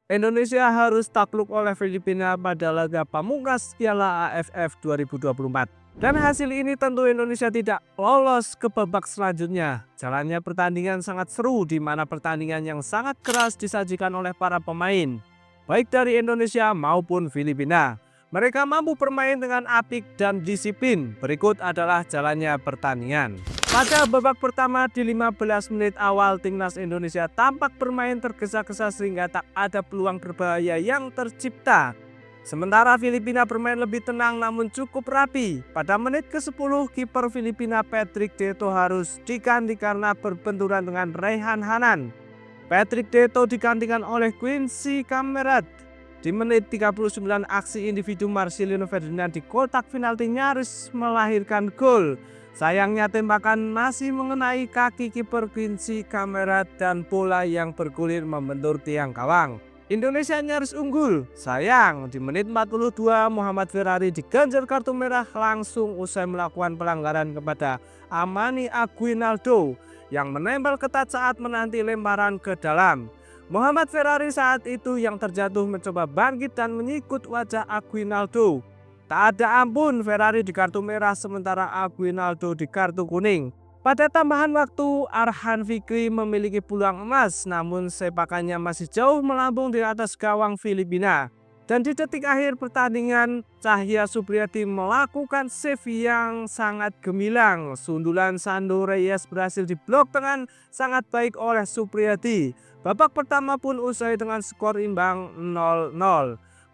Indonesia harus takluk oleh Filipina pada laga pamungkas Piala AFF 2024. Dan hasil ini tentu Indonesia tidak lolos ke babak selanjutnya. Jalannya pertandingan sangat seru di mana pertandingan yang sangat keras disajikan oleh para pemain, baik dari Indonesia maupun Filipina. Mereka mampu bermain dengan apik dan disiplin. Berikut adalah jalannya pertandingan. Pada babak pertama di 15 menit awal, timnas Indonesia tampak bermain tergesa-gesa sehingga tak ada peluang berbahaya yang tercipta. Sementara Filipina bermain lebih tenang namun cukup rapi. Pada menit ke-10, kiper Filipina Patrick Deto harus diganti karena berbenturan dengan Raihan Hanan. Patrick Deto digantikan oleh Quincy Kamerat. Di menit 39, aksi individu Marcelino Ferdinand di kotak penalti nyaris melahirkan gol. Sayangnya tembakan masih mengenai kaki kiper Quincy Kamerat dan bola yang bergulir membentur tiang gawang. Indonesia nyaris unggul. Sayang, di menit 42 Muhammad Ferrari diganjar kartu merah langsung usai melakukan pelanggaran kepada Amani Aguinaldo yang menempel ketat saat menanti lemparan ke dalam. Muhammad Ferrari saat itu yang terjatuh mencoba bangkit dan menyikut wajah Aguinaldo. Tak ada ampun, Ferrari di kartu merah sementara Aguinaldo di kartu kuning. Pada tambahan waktu, Arhan Fikri memiliki peluang emas namun sepakannya masih jauh melambung di atas gawang Filipina. Dan di detik akhir pertandingan, Cahya Supriyadi melakukan save yang sangat gemilang. Sundulan Sando Reyes berhasil diblok dengan sangat baik oleh Supriyadi. Babak pertama pun usai dengan skor imbang 0-0.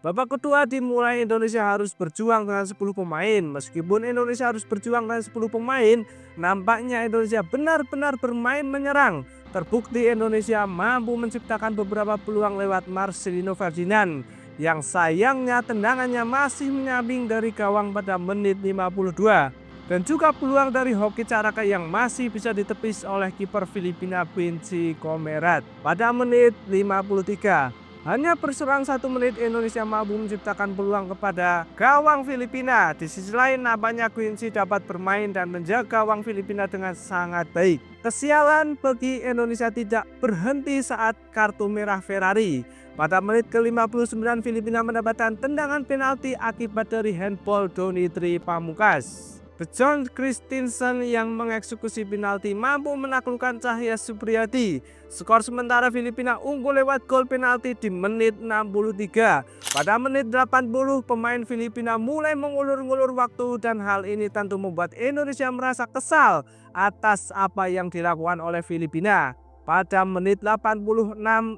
Babak kedua dimulai, Indonesia harus berjuang dengan 10 pemain. Meskipun Indonesia harus berjuang dengan 10 pemain, nampaknya Indonesia benar-benar bermain menyerang. Terbukti Indonesia mampu menciptakan beberapa peluang lewat Marcelino Ferdinand yang sayangnya tendangannya masih menyamping dari gawang pada menit 52. Dan juga peluang dari Hoki Caraka yang masih bisa ditepis oleh kiper Filipina Quincy Kamerat pada menit 53. Hanya berserang 1 menit Indonesia mampu menciptakan peluang kepada gawang Filipina. Di sisi lain nampaknya Quincy dapat bermain dan menjaga gawang Filipina dengan sangat baik. Kesialan bagi Indonesia tidak berhenti saat kartu merah Ferrari. Pada menit ke-59 Filipina mendapatkan tendangan penalti akibat dari handball Donitri Pamungkas. John Christensen yang mengeksekusi penalti mampu menaklukkan Cahya Supriyadi. Skor sementara Filipina unggul lewat gol penalti di menit 63. Pada menit 80 pemain Filipina mulai mengulur-ngulur waktu dan hal ini tentu membuat Indonesia merasa kesal atas apa yang dilakukan oleh Filipina. Pada menit 86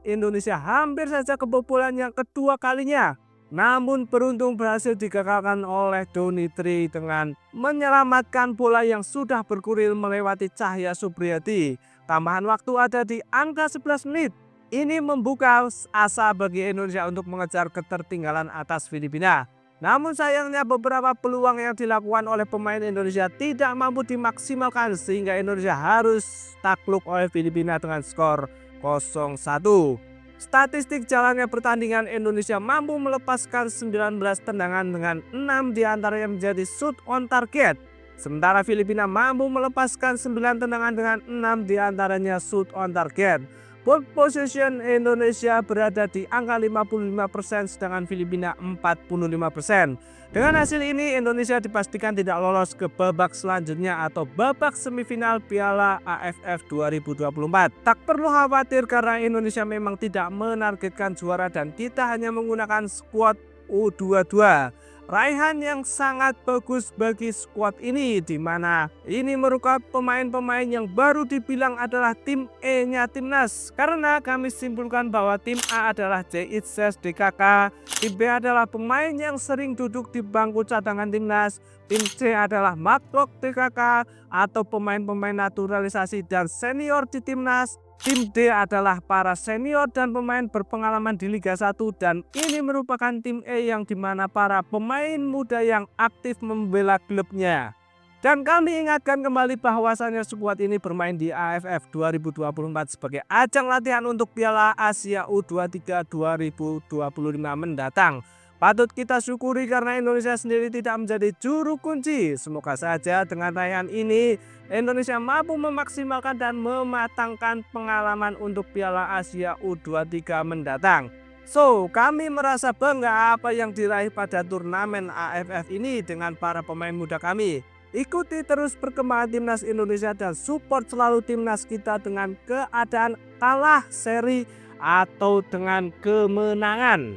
Indonesia hampir saja kebobolan yang kedua kalinya. Namun beruntung berhasil digagalkan oleh Donitri dengan menyelamatkan bola yang sudah berkurir melewati Cahya Supriyadi. Tambahan waktu ada di angka 11 menit. Ini membuka asa bagi Indonesia untuk mengejar ketertinggalan atas Filipina. Namun sayangnya beberapa peluang yang dilakukan oleh pemain Indonesia tidak mampu dimaksimalkan sehingga Indonesia harus takluk oleh Filipina dengan skor 0-1. Statistik jalannya pertandingan, Indonesia mampu melepaskan 19 tendangan dengan 6 diantaranya menjadi shoot on target. Sementara Filipina mampu melepaskan 9 tendangan dengan 6 diantaranya shoot on target. Ball possession Indonesia berada di angka 55% sedangkan Filipina 45%. Dengan hasil ini Indonesia dipastikan tidak lolos ke babak selanjutnya atau babak semifinal Piala AFF 2024. Tak perlu khawatir karena Indonesia memang tidak menargetkan juara dan kita hanya menggunakan skuad U22. Raihan yang sangat bagus bagi skuad ini, di mana ini merupakan pemain-pemain yang baru dibilang adalah tim E-nya timnas. Karena kami simpulkan bahwa tim A adalah J.Itzes DKK, tim B adalah pemain yang sering duduk di bangku cadangan timnas, tim C adalah Makrok DKK atau pemain-pemain naturalisasi dan senior di timnas. Tim D adalah para senior dan pemain berpengalaman di Liga 1 dan ini merupakan tim E yang dimana para pemain muda yang aktif membela klubnya. Dan kami ingatkan kembali bahwasannya skuad ini bermain di AFF 2024 sebagai ajang latihan untuk Piala Asia U23 2025 mendatang. Patut kita syukuri karena Indonesia sendiri tidak menjadi juru kunci. Semoga saja dengan raihan ini Indonesia mampu memaksimalkan dan mematangkan pengalaman untuk Piala Asia U23 mendatang. So, kami merasa bangga apa yang diraih pada turnamen AFF ini dengan para pemain muda kami. Ikuti terus perkembangan timnas Indonesia dan support selalu timnas kita dengan keadaan kalah, seri, atau dengan kemenangan.